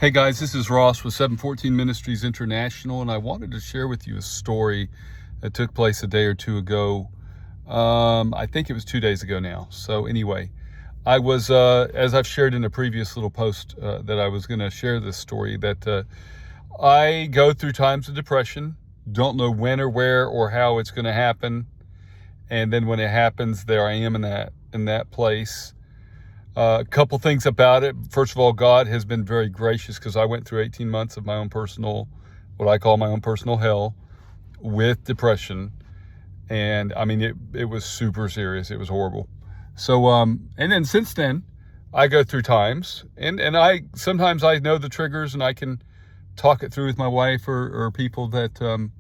Hey guys, this is Ross with 714 Ministries International, and I wanted to share with you a story that took place a day or two ago. I think it was 2 days ago now. So anyway, I was, as I've shared in a previous little post, that I was going to share this story, that I go through times of depression, don't know when or where or how it's going to happen. And then when it happens, there I am in that place. A couple things about it. First of all, God has been very gracious because I went through 18 months of my own personal, what I call my own personal hell with depression. And I mean, it was super serious. It was horrible. So, and then since then, I go through times and sometimes I know the triggers and I can talk it through with my wife or people that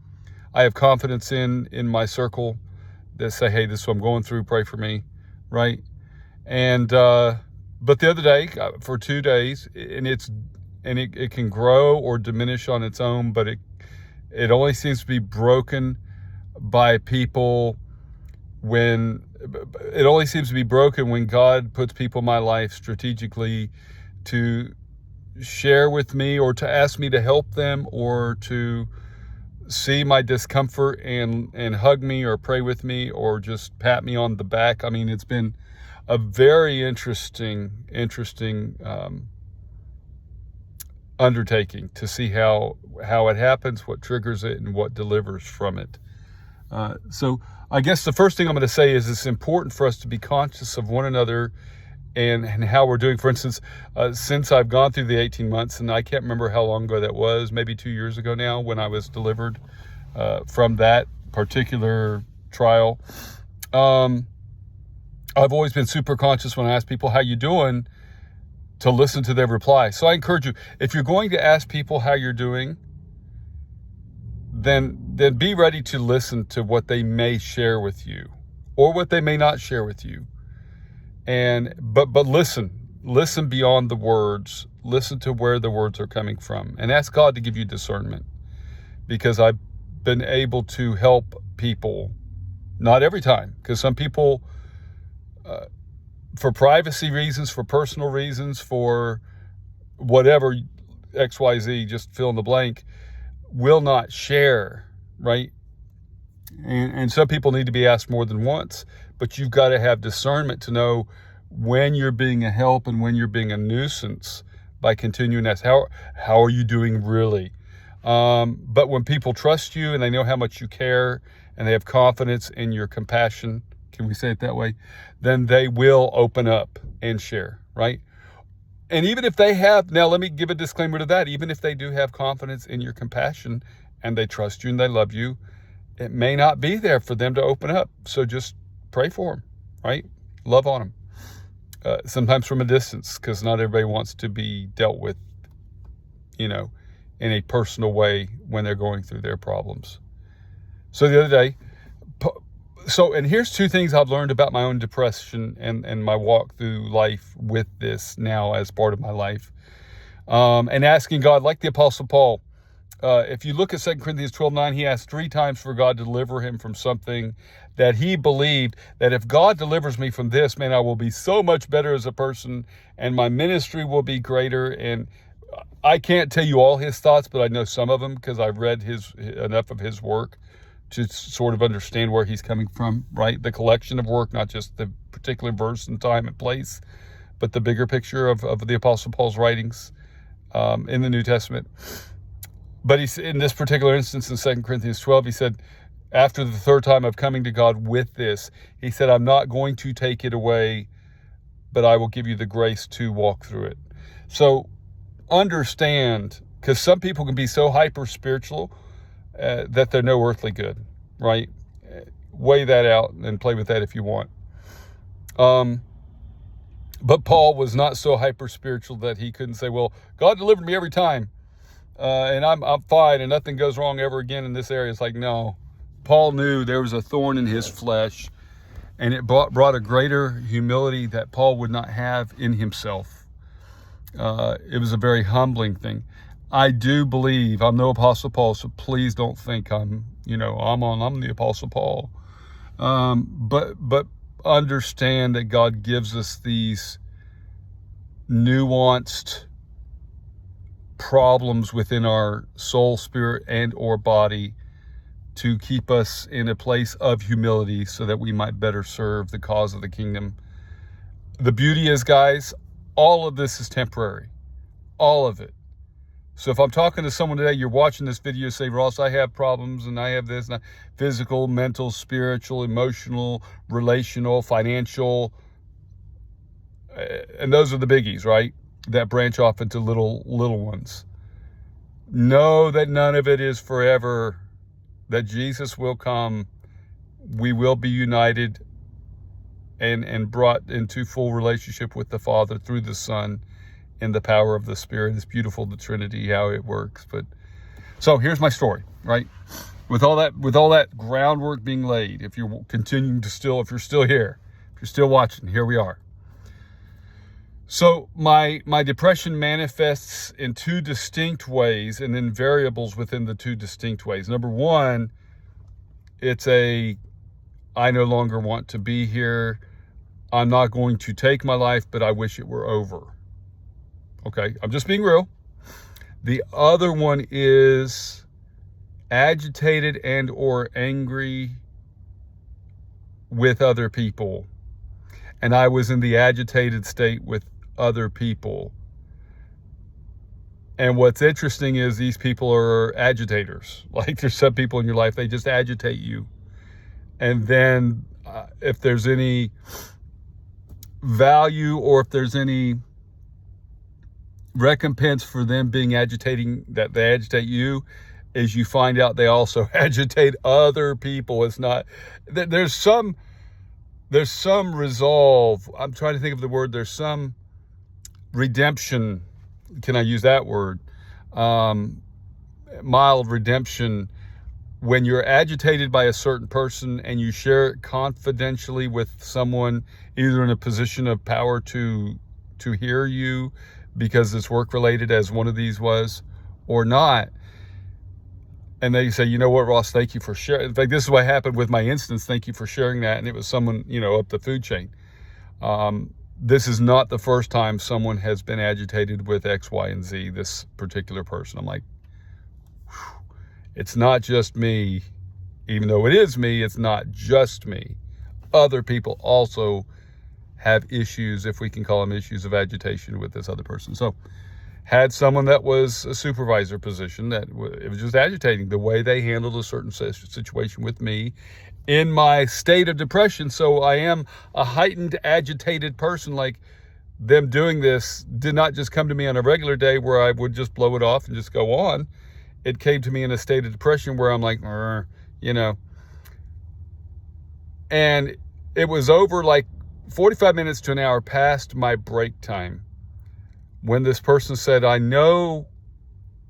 I have confidence in my circle that say, hey, this is what I'm going through. Pray for me. Right. And, but the other day, for 2 days, it can grow or diminish on its own, but it only seems to be broken by people when God puts people in my life strategically to share with me or to ask me to help them or to see my discomfort and hug me or pray with me or just pat me on the back. I mean, it's been a very interesting undertaking to see how it happens, what triggers it, and what delivers from it. So I guess the first thing I'm going to say is it's important for us to be conscious of one another and how we're doing. For instance, since I've gone through the 18 months, and I can't remember how long ago that was, maybe 2 years ago now when I was delivered from that particular trial. I've always been super conscious when I ask people, how you doing, to listen to their reply. So I encourage you, if you're going to ask people how you're doing, then be ready to listen to what they may share with you or what they may not share with you. But listen beyond the words, listen to where the words are coming from, and ask God to give you discernment, because I've been able to help people, not every time, because some people, for privacy reasons, for personal reasons, for whatever, XYZ, just fill in the blank, will not share, right? And some people need to be asked more than once, but you've got to have discernment to know when you're being a help and when you're being a nuisance by continuing to ask, how are you doing really? But when people trust you and they know how much you care and they have confidence in your compassion, can we say it that way? Then they will open up and share, right? And even if they have, now let me give a disclaimer to that, even if they do have confidence in your compassion and they trust you and they love you, it may not be there for them to open up. So just pray for them, right? Love on them. Sometimes from a distance, because not everybody wants to be dealt with, in a personal way when they're going through their problems. So the other day, and here's two things I've learned about my own depression and my walk through life with this now as part of my life. And asking God, like the Apostle Paul, if you look at 2 Corinthians 12:9, he asked 3 times for God to deliver him from something that he believed that if God delivers me from this, man, I will be so much better as a person and my ministry will be greater. And I can't tell you all his thoughts, but I know some of them because I've read enough of his work to sort of understand where he's coming from, right? The collection of work, not just the particular verse and time and place, but the bigger picture of the Apostle Paul's writings in the New Testament. But in this particular instance, in 2 Corinthians 12, he said, after the third time of coming to God with this, he said, I'm not going to take it away, but I will give you the grace to walk through it. So understand, because some people can be so hyper spiritual that they're no earthly good, right? Weigh that out and play with that if you want. But Paul was not so hyper spiritual that he couldn't say, well, God delivered me every time. And I'm fine and nothing goes wrong ever again in this area. It's like, no. Paul knew there was a thorn in his flesh, and it brought a greater humility that Paul would not have in himself. It was a very humbling thing. I do believe, I'm no Apostle Paul, so please don't think I'm the Apostle Paul. But understand that God gives us these nuanced problems within our soul, spirit, and or body to keep us in a place of humility so that we might better serve the cause of the kingdom. The beauty is, guys, all of this is temporary. All of it. So if I'm talking to someone today, you're watching this video, say, Ross, I have problems and I have this, and physical, mental, spiritual, emotional, relational, financial, and those are the biggies, right? That branch off into little ones. Know that none of it is forever, that Jesus will come. We will be united and brought into full relationship with the Father through the Son in the power of the Spirit. It's beautiful, the Trinity, how it works. But so here's my story, right? With all that groundwork being laid, if you're continuing to if you're still here, if you're still watching, here we are. So my depression manifests in two distinct ways, and then variables within the two distinct ways. Number one, it's I no longer want to be here. I'm not going to take my life, but I wish it were over. Okay, I'm just being real. The other one is agitated and or angry with other people. And I was in the agitated state with other people. And what's interesting is these people are agitators. Like, there's some people in your life, they just agitate you. And then if there's any value or if there's any recompense for them being that they agitate you, is you find out they also agitate other people. It's not, there's some resolve. I'm trying to think of the word. There's some redemption. Can I use that word? Mild redemption when you're agitated by a certain person and you share it confidentially with someone, either in a position of power to hear you because it's work related, as one of these was, or not. And they say, you know what, Ross, thank you for sharing. In fact, this is what happened with my instance. Thank you for sharing that. And it was someone, up the food chain. This is not the first time someone has been agitated with X, Y, and Z, this particular person. I'm like, whew, it's not just me. Even though it is me, it's not just me. Other people also have issues, if we can call them issues, of agitation with this other person. So had someone that was a supervisor position that it was just agitating the way they handled a certain situation with me in my state of depression. So I am a heightened, agitated person. Like, them doing this did not just come to me on a regular day where I would just blow it off and just go on. It came to me in a state of depression where I'm like, and it was over like 45 minutes to an hour past my break time when this person said, I know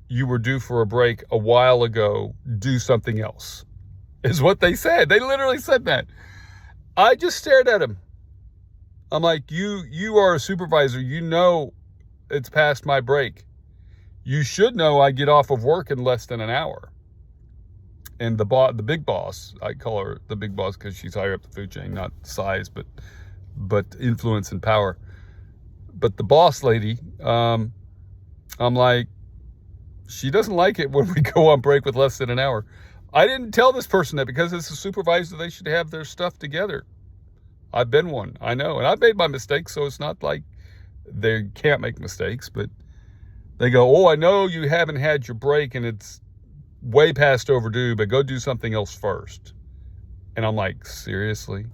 you were due for a break a while ago. Do something else, is what they said. They literally said that. I just stared at him. I'm like, you are a supervisor. You know it's past my break. You should know I get off of work in less than an hour. And the big boss, I call her the big boss because she's higher up the food chain, not size, but influence and power. But the boss lady, I'm like, she doesn't like it when we go on break with less than an hour. I didn't tell this person that because it's a supervisor, they should have their stuff together. I've been one, I know. And I've made my mistakes, so it's not like they can't make mistakes. But they go, oh, I know you haven't had your break and it's way past overdue, but go do something else first. And I'm like, seriously?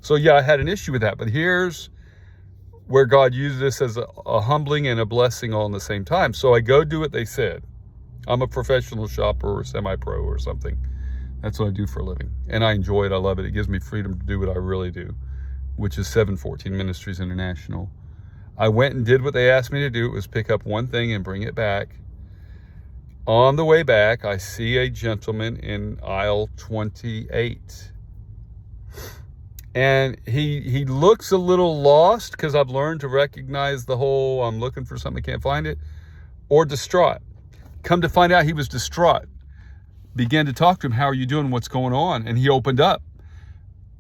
So yeah, I had an issue with that. But here's where God used this as a humbling and a blessing all in the same time. So I go do what they said. I'm a professional shopper or semi-pro or something. That's what I do for a living. And I enjoy it. I love it. It gives me freedom to do what I really do, which is 714 Ministries International. I went and did what they asked me to do. It was pick up one thing and bring it back. On the way back, I see a gentleman in aisle 28. And he looks a little lost because I've learned to recognize the whole I'm looking for something, can't find it, or distraught. Come to find out he was distraught. Began to talk to him. How are you doing? What's going on? And he opened up.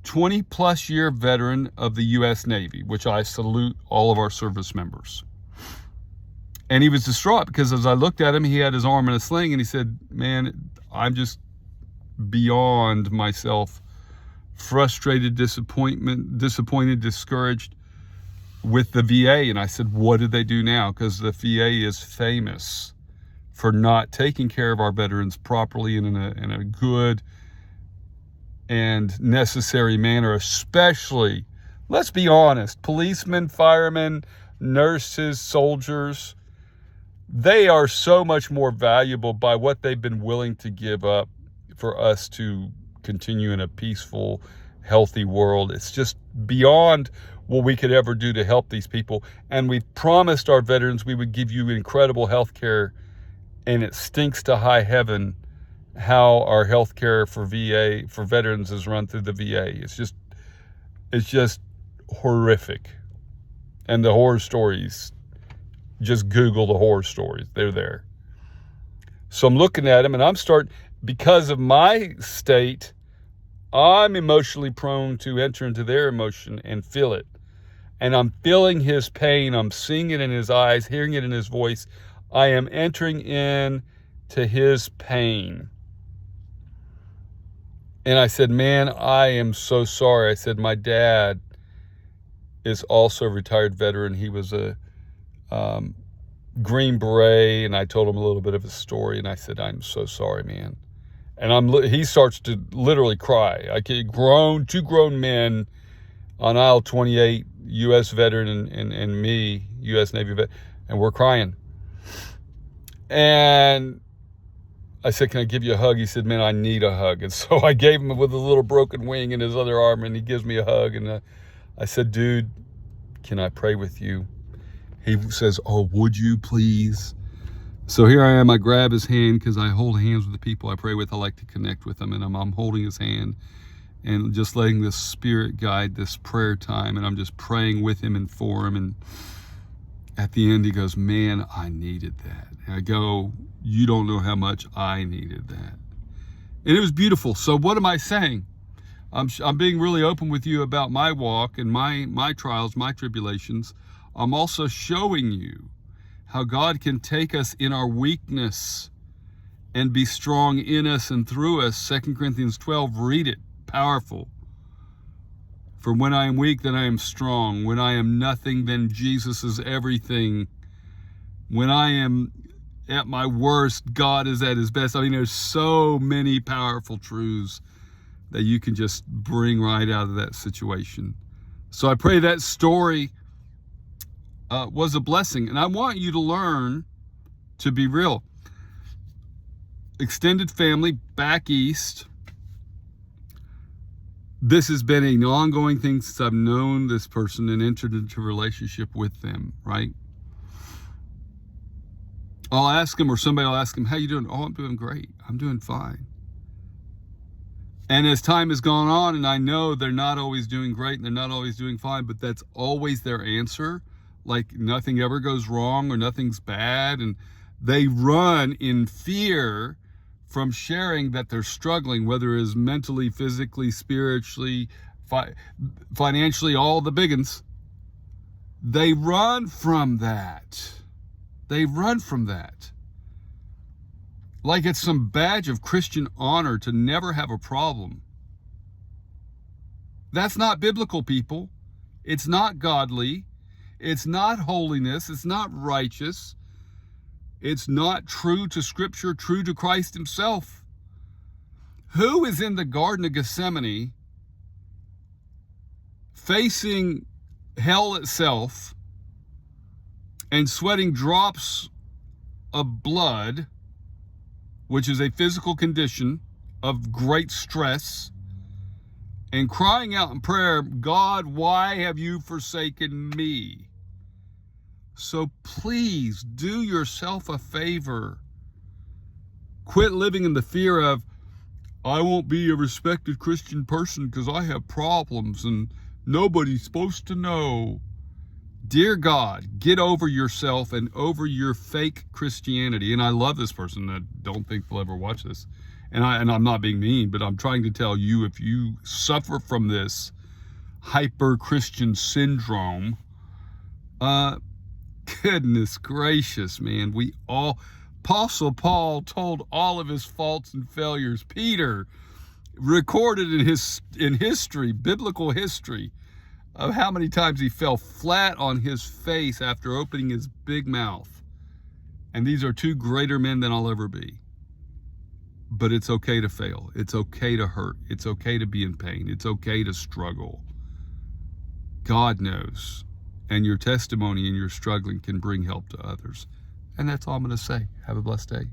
20 plus year veteran of the U.S. Navy, which I salute all of our service members. And he was distraught because as I looked at him, he had his arm in a sling, and he said, man, I'm just beyond myself, frustrated, disappointed, discouraged with the VA. And I said, what did they do now? Because the VA is famous for not taking care of our veterans properly and in a good and necessary manner, especially, let's be honest, policemen, firemen, nurses, soldiers. They are so much more valuable by what they've been willing to give up for us to continue in a peaceful, healthy world. It's just beyond what we could ever do to help these people. And we promised our veterans we would give you incredible health care, and it stinks to high heaven how our health care for veterans is run through the VA. It's just horrific. And the horror stories, just Google the horror stories. They're there. So I'm looking at them, and because of my state, I'm emotionally prone to enter into their emotion and feel it. And I'm feeling his pain. I'm seeing it in his eyes, hearing it in his voice. I am entering in to his pain. And I said, man, I am so sorry. I said, my dad is also a retired veteran. He was a Green Beret, and I told him a little bit of his story, and I said, I'm so sorry, man. And he starts to literally cry. Two grown men on aisle 28, U.S. veteran and me, U.S. Navy vet, and we're crying. And I said, can I give you a hug? He said, man, I need a hug. And so I gave him with a little broken wing in his other arm, and he gives me a hug. And I said, dude, can I pray with you? He says, oh, would you please? So here I am. I grab his hand because I hold hands with the people I pray with. I like to connect with them, and I'm holding his hand and just letting the Spirit guide this prayer time. And I'm just praying with him and for him. And at the end, he goes, man, I needed that. And I go, you don't know how much I needed that. And it was beautiful. So what am I saying? I'm being really open with you about my walk and my trials, my tribulations. I'm also showing you how God can take us in our weakness and be strong in us and through us. 2 Corinthians 12, read it, powerful. For when I am weak, then I am strong. When I am nothing, then Jesus is everything. When I am at my worst, God is at his best. I mean, there's so many powerful truths that you can just bring right out of that situation. So I pray that story was a blessing. And I want you to learn to be real. Extended family back east. This has been an ongoing thing since I've known this person and entered into a relationship with them, right? I'll ask him, or somebody will ask him, how you doing? Oh, I'm doing great. I'm doing fine. And as time has gone on, and I know they're not always doing great and they're not always doing fine, but that's always their answer. Like nothing ever goes wrong or nothing's bad. And they run in fear from sharing that they're struggling, whether it is mentally, physically, spiritually, financially, all the big ones. They run from that. They run from that. Like it's some badge of Christian honor to never have a problem. That's not biblical, people. It's not godly. It's not holiness. It's not righteous. It's not true to Scripture, true to Christ himself. Who is in the Garden of Gethsemane facing hell itself and sweating drops of blood, which is a physical condition of great stress, and crying out in prayer, God, why have you forsaken me? So please do yourself a favor. Quit living in the fear of, I won't be a respected Christian person because I have problems and nobody's supposed to know. Dear God, get over yourself and over your fake Christianity. And I love this person. I don't think they'll ever watch this. And I'm not being mean, but I'm trying to tell you, if you suffer from this hyper-Christian syndrome, Goodness gracious, man. Apostle Paul told all of his faults and failures. Peter recorded in history, biblical history, of how many times he fell flat on his face after opening his big mouth. And these are two greater men than I'll ever be. But it's okay to fail. It's okay to hurt. It's okay to be in pain. It's okay to struggle. God knows. And your testimony and your struggling can bring help to others. And that's all I'm going to say. Have a blessed day.